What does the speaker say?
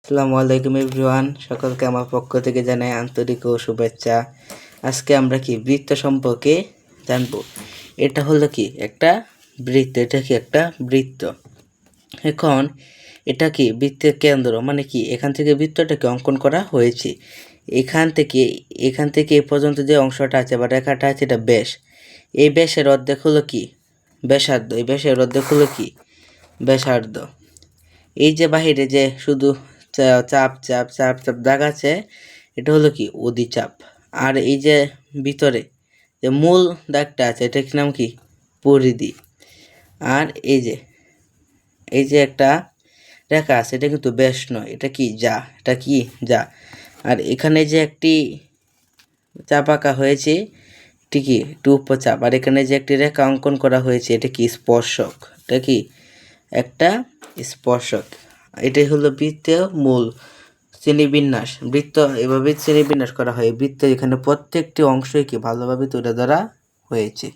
আসসালামু আলাইকুম এভরিওয়ান, সকলকে আমার পক্ষ থেকে জানাই আন্তরিক ও শুভেচ্ছা। আজকে আমরা কি বৃত্ত সম্পর্কে জানবো। এটা হলো কি একটা বৃত্ত, এটা কি একটা বৃত্ত। এখন এটা কি বৃত্তের কেন্দ্র, মানে কি এখান থেকে বৃত্তটাকে অঙ্কন করা হয়েছে। এখান থেকে এ পর্যন্ত যে অংশটা আছে বা রেখাটা আছে এটা ব্যাস। এই ব্যাসের অর্ধেক হলো কি ব্যাসার্ধ, এই ব্যাসের অর্ধেক হলো কি ব্যাসার্ধ। এই যে বাহিরে যে শুধু চাপ চাপ চাপ চাপ দাগ আছে, এটা হলো কি অধিচাপ। আর এই যে ভিতরে যে মূল দাগটা আছে, এটা কি নাম কি পরিধি। আর এই যে একটা রেখা আছে, এটা কিন্তু ব্যাস নয়, এটা কি যা, এটা কি যা। আর এখানে যে একটি চাপ আঁকা হয়েছে, এটি কি একটু উপচাপ। আর এখানে যে একটি রেখা অঙ্কন করা হয়েছে, এটা কি স্পর্শক, এটা কি একটা স্পর্শক। এটাই হলো বৃত্তের মূল শ্রেণীবিন্যাস। বৃত্ত এভাবে শ্রেণীবিন্যাস করা হয়। বৃত্তের এখানে প্রত্যেকটি অংশই কি ভালোভাবে তুলে ধরা হয়েছে।